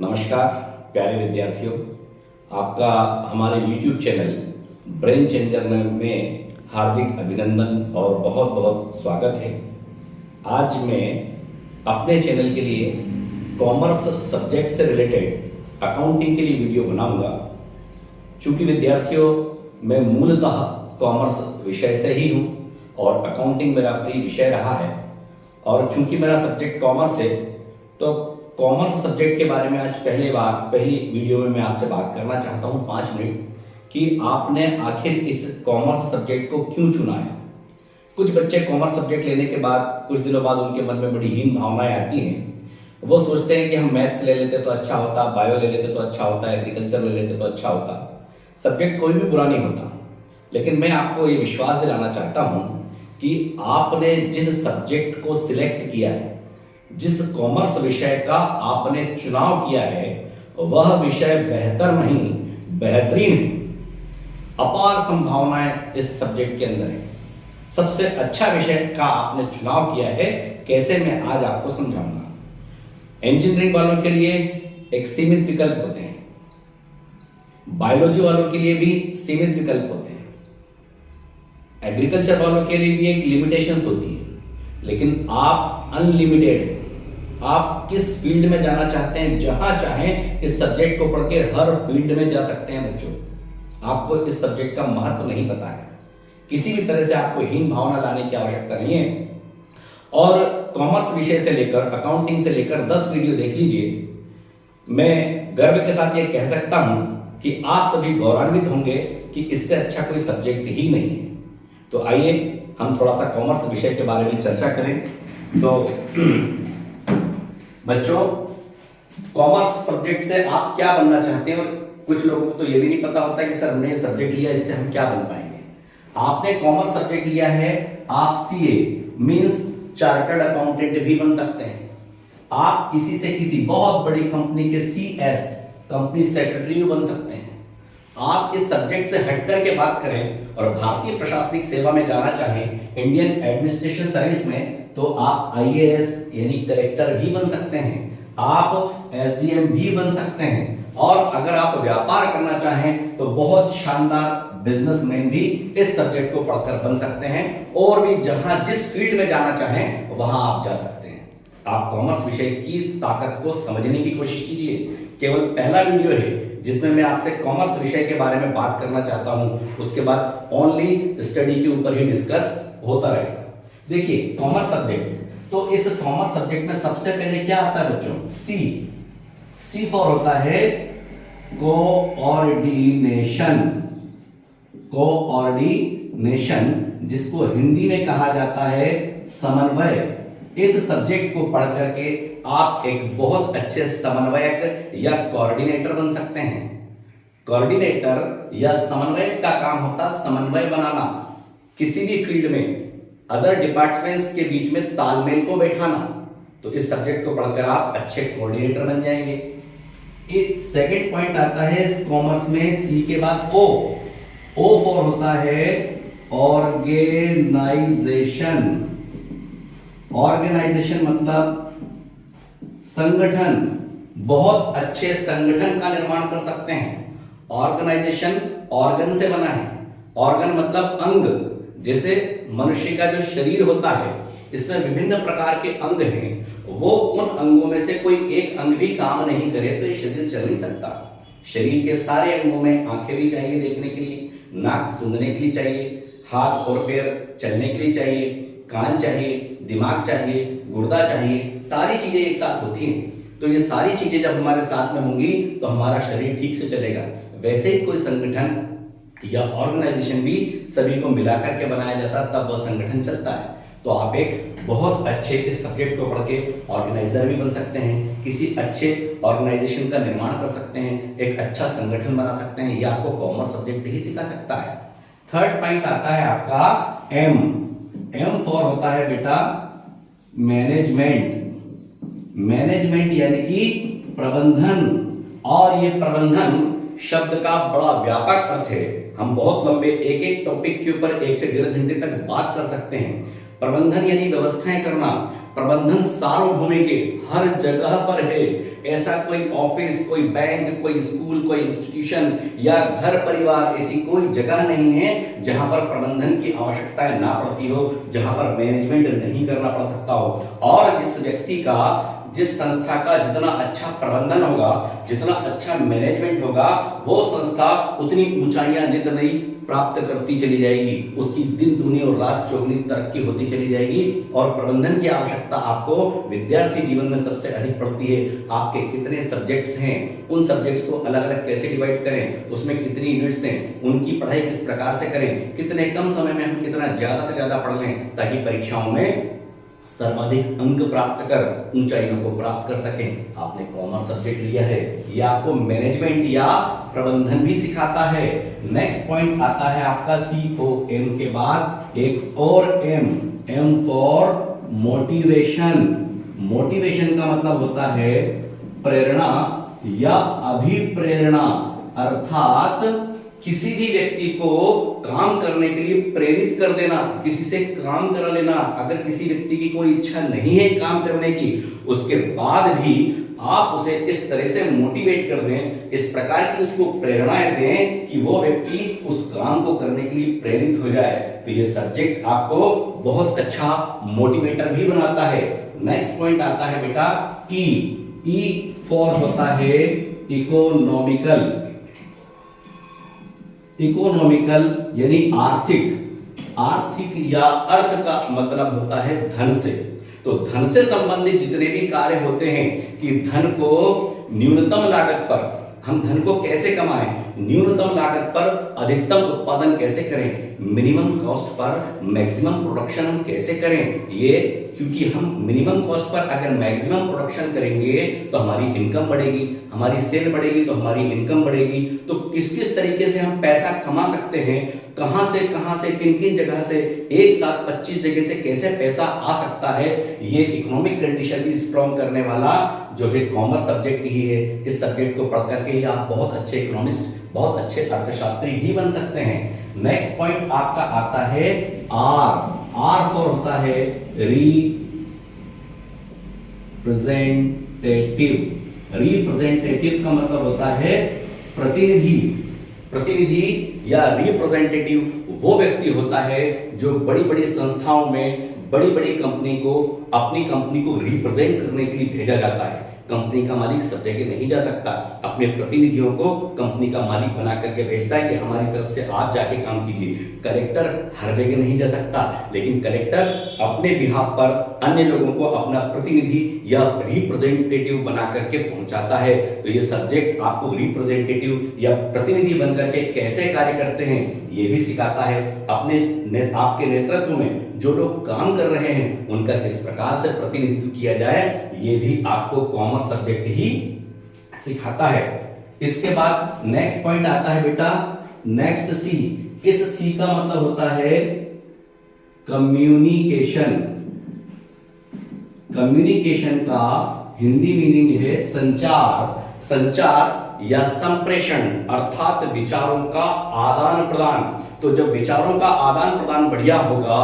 नमस्कार प्यारे विद्यार्थियों, आपका हमारे YouTube चैनल ब्रेन चेंजर में हार्दिक अभिनंदन और बहुत बहुत स्वागत है। आज मैं अपने चैनल के लिए कॉमर्स सब्जेक्ट से रिलेटेड अकाउंटिंग के लिए वीडियो बनाऊंगा। चूंकि विद्यार्थियों मैं मूलतः कॉमर्स विषय से ही हूँ और अकाउंटिंग मेरा प्रिय विषय रहा है, और चूंकि मेरा सब्जेक्ट कॉमर्स है तो कॉमर्स सब्जेक्ट के बारे में आज पहली वीडियो में मैं आपसे बात करना चाहता हूँ 5 मिनट कि आपने आखिर इस कॉमर्स सब्जेक्ट को क्यों चुना है। कुछ बच्चे कॉमर्स सब्जेक्ट लेने के बाद कुछ दिनों बाद उनके मन में बड़ी हीन भावनाएं आती हैं। वो सोचते हैं कि हम मैथ्स ले लेते तो अच्छा होता, बायो ले लेते तो अच्छा होता, एग्रीकल्चर ले लेते तो अच्छा होता। सब्जेक्ट कोई भी बुरा नहीं होता, लेकिन मैं आपको ये विश्वास दिलाना चाहता हूँ कि आपने जिस सब्जेक्ट को सिलेक्ट किया है, जिस कॉमर्स विषय का आपने चुनाव किया है, वह विषय बेहतर नहीं बेहतरीन है। अपार संभावनाएं इस सब्जेक्ट के अंदर है। सबसे अच्छा विषय का आपने चुनाव किया है, कैसे मैं आज आपको समझाऊंगा। इंजीनियरिंग वालों के लिए एक सीमित विकल्प होते हैं, बायोलॉजी वालों के लिए भी सीमित विकल्प होते हैं, एग्रीकल्चर वालों के लिए भी एक लिमिटेशंस होती है, लेकिन आप अनलिमिटेड हैं। आप किस फील्ड में जाना चाहते हैं, जहां चाहें इस सब्जेक्ट को पढ़ के हर फील्ड में जा सकते हैं। बच्चों, आपको इस सब्जेक्ट का महत्व नहीं पता है, किसी भी तरह से आपको हीन भावना लाने की आवश्यकता नहीं है। और कॉमर्स विषय से लेकर अकाउंटिंग से लेकर 10 वीडियो देख लीजिए। मैं गर्व के साथ ये कह सकता हूं कि आप सभी गौरवान्वित होंगे कि इससे अच्छा कोई सब्जेक्ट ही नहीं है। तो आइए हम थोड़ा सा कॉमर्स विषय के बारे में चर्चा करें। तो बच्चों, कॉमर्स सब्जेक्ट से आप क्या बनना चाहते हैं, और कुछ लोगों को तो ये भी नहीं पता होता कि सर हमने ये सब्जेक्ट लिया, इससे हम क्या बन पाएंगे। आपने कॉमर्स सब्जेक्ट लिया है, आप सीए मींस चार्टर्ड अकाउंटेंट भी बन सकते हैं। आप किसी से किसी बहुत बड़ी कंपनी के सीएस कंपनी सेक्रेटरी बन सकते हैं। आप इस सब्जेक्ट से हटकर के बात करें और भारतीय प्रशासनिक सेवा में जाना चाहें, इंडियन एडमिनिस्ट्रेशन सर्विस में, तो आप आईएएस यानी कलेक्टर भी बन सकते हैं, आप एसडीएम भी बन सकते हैं, और अगर आप व्यापार करना चाहें तो बहुत शानदार बिजनेसमैन भी इस सब्जेक्ट को पढ़कर बन सकते हैं। और भी जहां जिस फील्ड में जाना चाहें वहां आप जा सकते हैं। आप कॉमर्स विषय की ताकत को समझने की कोशिश कीजिए। केवल पहला वीडियो है जिसमें मैं आपसे कॉमर्स विषय के बारे में बात करना चाहता हूं, उसके बाद ओनली स्टडी के ऊपर ही डिस्कस होता रहेगा। देखिए कॉमर्स सब्जेक्ट, तो इस कॉमर्स सब्जेक्ट में सबसे पहले क्या आता है बच्चों, सी फॉर होता है कोऑर्डिनेशन। कोऑर्डिनेशन जिसको हिंदी में कहा जाता है समन्वय। इस सब्जेक्ट को पढ़ करके आप एक बहुत अच्छे समन्वयक या कोऑर्डिनेटर बन सकते हैं। कोऑर्डिनेटर या समन्वयक का काम होता है समन्वय बनाना, किसी भी फील्ड में अदर डिपार्टमेंट्स के बीच में तालमेल को बैठाना। तो इस सब्जेक्ट को पढ़कर आप अच्छे कोऑर्डिनेटर बन जाएंगे। एक सेकंड पॉइंट आता है कॉमर्स में, सी के बाद ओ फॉर होता है ऑर्गेनाइजेशन। ऑर्गेनाइजेशन मतलब संगठन। बहुत अच्छे संगठन का निर्माण कर सकते हैं। ऑर्गेनाइजेशन ऑर्गन से बना है। ऑर्गन मतलब अंग। जैसे मनुष्य का जो शरीर होता है, इसमें विभिन्न प्रकार के अंग हैं। वो उन अंगों में से कोई एक अंग भी काम नहीं करे तो ये शरीर चल नहीं सकता। शरीर के सारे अंगों में आंखें भी चाहिए देखने के लिए, नाक सूंघने के लिए चाहिए, हाथ और पैर चलने के लिए चाहिए, कान चाहिए, दिमाग चाहिए, गुर्दा चाहिए, सारी चीजें एक साथ होती हैं। तो ये सारी चीजें जब हमारे साथ में होंगी तो हमारा शरीर ठीक से चलेगा। वैसे ही कोई संगठन या ऑर्गेनाइजेशन भी सभी को मिलाकर के बनाया जाता, तब वह संगठन चलता है। तो आप एक बहुत अच्छे इस सब्जेक्ट को पढ़ के ऑर्गेनाइजर भी बन सकते हैं, किसी अच्छे ऑर्गेनाइजेशन का निर्माण कर सकते हैं, एक अच्छा संगठन बना सकते हैं। यह आपको कॉमर्स सब्जेक्ट ही सिखा सकता है। थर्ड पॉइंट आता है आपका एम फॉर होता है बेटा मैनेजमेंट। मैनेजमेंट यानी कि प्रबंधन। और ये प्रबंधन शब्द का बड़ा व्यापक अर्थ है। हम बहुत लंबे एक एक टॉपिक के ऊपर 1 से 1.5 घंटे तक बात कर सकते हैं। प्रबंधन यानी व्यवस्थाएं करना, प्रबंधन सार्वभौमिक है, हर जगह पर है। ऐसा कोई ऑफिस, कोई बैंक, कोई स्कूल, कोई इंस्टीट्यूशन या घर परिवार, ऐसी कोई जगह नहीं है जहां पर प्रबंधन की आवश्यकताएं ना पड़ती हो, जहां पर मैनेजमेंट नहीं करना पड़ सकता हो। और जिस व्यक्ति का, जिस संस्था का जितना अच्छा प्रबंधन होगा, जितना अच्छा मैनेजमेंट होगा, वो संस्था उतनी ऊंचाइयां नित नई प्राप्त करती चली जाएगी, उसकी दिन दुनी और रात चौगुनी तरक्की होती चली जाएगी। और प्रबंधन की आवश्यकता आपको विद्यार्थी जीवन में सबसे अधिक पड़ती है। आपके कितने सब्जेक्ट्स हैं, उन सब्जेक्ट्स को अलग अलग कैसे डिवाइड करें, उसमें कितनी यूनिट्स हैं, उनकी पढ़ाई किस प्रकार से करें, कितने कम समय में हम कितना ज्यादा से ज्यादा पढ़ लें ताकि परीक्षाओं में सर्वाधिक अंक प्राप्त कर ऊंचाइयों को प्राप्त कर सकें। आपने कॉमर्स सब्जेक्ट लिया है, ये आपको मैनेजमेंट या प्रबंधन भी सिखाता है। नेक्स्ट पॉइंट आता है आपका COM के बाद एक और M फॉर मोटिवेशन। मोटिवेशन का मतलब होता है प्रेरणा या अभिप्रेरणा, अर्थात किसी भी व्यक्ति को काम करने के लिए प्रेरित कर देना, किसी से काम करा लेना। अगर किसी व्यक्ति की कोई इच्छा नहीं है काम करने की, उसके बाद भी आप उसे इस तरह से मोटिवेट कर दें, इस प्रकार की उसको प्रेरणाएं दें कि वो व्यक्ति उस काम को करने के लिए प्रेरित हो जाए, तो ये सब्जेक्ट आपको बहुत अच्छा मोटिवेटर भी बनाता है। नेक्स्ट पॉइंट आता है बेटा ई फॉर होता है इकोनॉमिकल। इकोनॉमिकल यानी आर्थिक या अर्थ का मतलब होता है धन से। तो धन से संबंधित जितने भी कार्य होते हैं कि धन को न्यूनतम लागत पर हम धन को कैसे कमाएं, न्यूनतम लागत पर अधिकतम उत्पादन कैसे करें, minimum cost per maximum production हम कैसे करें, ये क्योंकि हम मिनिमम कॉस्ट पर अगर मैक्सिमम प्रोडक्शन करेंगे तो हमारी इनकम बढ़ेगी, हमारी सेल बढ़ेगी तो हमारी इनकम बढ़ेगी। तो किस किस तरीके से हम पैसा कमा सकते हैं, कहां से किन किन जगह से एक साथ 25 जगह से कैसे पैसा आ सकता है, ये इकोनॉमिक कंडीशन भी स्ट्रॉन्ग करने वाला जो है कॉमर्स सब्जेक्ट ही है। इस सब्जेक्ट को पढ़ करके ही आप बहुत अच्छे इकोनॉमिस्ट, बहुत अच्छे अर्थशास्त्री भी बन सकते हैं। नेक्स्ट पॉइंट आपका आता है आर फॉर होता है रिप्रेजेंटेटिव का मतलब होता है प्रतिनिधि या रिप्रेजेंटेटिव वो व्यक्ति होता है जो बड़ी बड़ी संस्थाओं में, बड़ी बड़ी कंपनी को, अपनी कंपनी को रिप्रेजेंट करने के लिए भेजा जाता है। कंपनी का मालिक सब जगह नहीं जा सकता, अपने प्रतिनिधियों को कंपनी का मालिक बना करके भेजता है कि हमारी तरफ से आप जाके काम कीजिए। कलेक्टर हर जगह नहीं जा सकता, लेकिन कलेक्टर अपने बिहाफ पर अन्य लोगों को अपना प्रतिनिधि या रिप्रेजेंटेटिव बना करके पहुंचाता है। तो ये सब्जेक्ट आपको रिप्रेजेंटेटिव या प्रतिनिधि बनकर के कैसे कार्य करते हैं ये भी सिखाता है। आपके नेतृत्व में जो लोग काम कर रहे हैं उनका किस प्रकार से प्रतिनिधित्व किया जाए, ये भी आपको कॉमर्स सब्जेक्ट ही सिखाता है। इसके बाद नेक्स्ट पॉइंट आता है बेटा नेक्स्ट सी। इस सी का मतलब होता है कम्युनिकेशन। कम्युनिकेशन का हिंदी मीनिंग है संचार या संप्रेषण, अर्थात विचारों का आदान प्रदान। तो जब विचारों का आदान प्रदान बढ़िया होगा,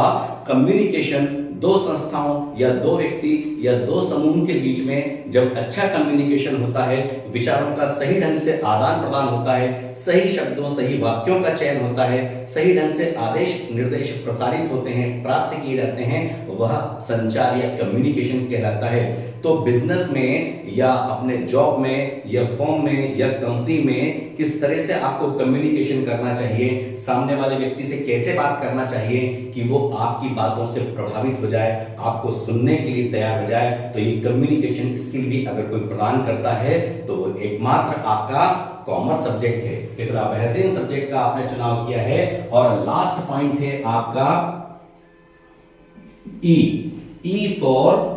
कम्युनिकेशन दो संस्थाओं या दो व्यक्ति या दो समूह के बीच में जब अच्छा कम्युनिकेशन होता है, विचारों का सही ढंग से आदान प्रदान होता है, सही शब्दों सही वाक्यों का चयन होता है, सही ढंग से आदेश निर्देश प्रसारित होते हैं, प्राप्त किए जाते हैं, वह संचार या कम्युनिकेशन कहलाता है। तो बिजनेस में या अपने जॉब में या फर्म में या कंपनी में किस तरह से आपको कम्युनिकेशन करना चाहिए, सामने वाले व्यक्ति से कैसे बात करना चाहिए कि वो आपकी बातों से प्रभावित हो जाए, आपको सुनने के लिए तैयार हो जाए, तो ये कम्युनिकेशन स्किल भी अगर कोई प्रदान करता है तो वो एकमात्र आपका कॉमर्स सब्जेक्ट है। इतना बेहतरीन सब्जेक्ट का आपने चुनाव किया है। और लास्ट पॉइंट है आपका ई फॉर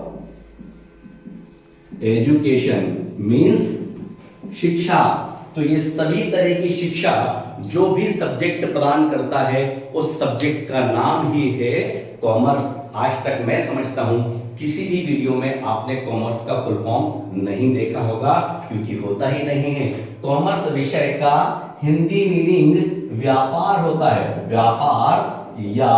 एजुकेशन मींस शिक्षा। तो ये सभी तरह की शिक्षा जो भी सब्जेक्ट प्रदान करता है उस सब्जेक्ट का नाम ही है कॉमर्स। आज तक मैं समझता हूं किसी भी वीडियो में आपने कॉमर्स का फुल फॉर्म नहीं देखा होगा, क्योंकि होता ही नहीं है। कॉमर्स विषय का हिंदी मीनिंग व्यापार होता है, व्यापार या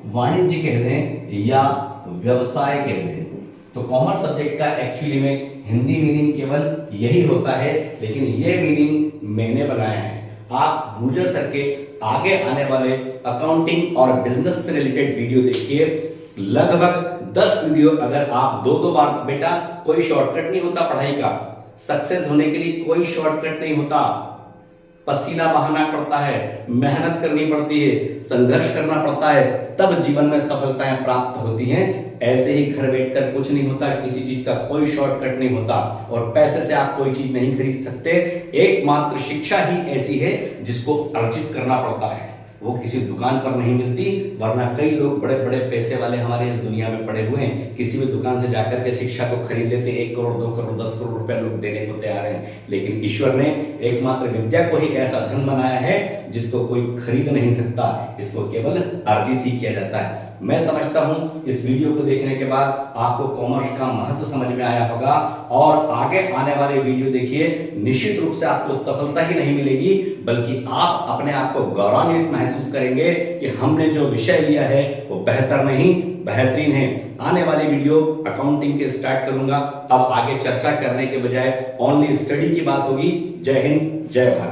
वाणिज्य कह दें या व्यवसाय कह दें। तो कॉमर्स सब्जेक्ट का एक्चुअली में हिंदी मीनिंग केवल यही होता है, लेकिन ये मीनिंग मैंने बनाया है। आप गुर्जर सर के आगे आने वाले अकाउंटिंग और बिजनेस से रिलेटेड वीडियो देखिए। लगभग 10 वीडियो अगर आप दो बार, बेटा कोई शॉर्टकट नहीं होता पढ़ाई का, सक्सेस होने के लिए कोई शॉर्टकट नहीं होता। पसीना बहाना पड़ता है, मेहनत करनी पड़ती है, संघर्ष करना पड़ता है, तब जीवन में सफलताएं प्राप्त होती हैं। ऐसे ही घर बैठकर कुछ नहीं होता, किसी चीज का कोई शॉर्टकट नहीं होता और पैसे से आप कोई चीज नहीं खरीद सकते। एकमात्र शिक्षा ही ऐसी है जिसको अर्जित करना पड़ता है, वो किसी दुकान पर नहीं मिलती। वरना कई लोग बड़े बड़े पैसे वाले हमारे इस दुनिया में पड़े हुए हैं, किसी भी दुकान से जाकर के शिक्षा को खरीद लेते। 1 करोड़ 2 करोड़ 10 करोड़ रुपए लोग देने को तैयार हैं, लेकिन ईश्वर ने एकमात्र विद्या को ही ऐसा धन बनाया है जिसको कोई खरीद नहीं सकता, इसको केवल अर्जित ही किया जाता है। मैं समझता हूं इस वीडियो को देखने के बाद आपको कॉमर्स का महत्व समझ में आया होगा और आगे आने वाले वीडियो देखिए। निश्चित रूप से आपको सफलता ही नहीं मिलेगी, बल्कि आप अपने आप को गौरवान्वित महसूस करेंगे कि हमने जो विषय लिया है वो बेहतर नहीं बेहतरीन है। आने वाली वीडियो अकाउंटिंग के स्टार्ट करूंगा। अब आगे चर्चा करने के बजाय ओनली स्टडी की बात होगी। जय हिंद, जय भारत।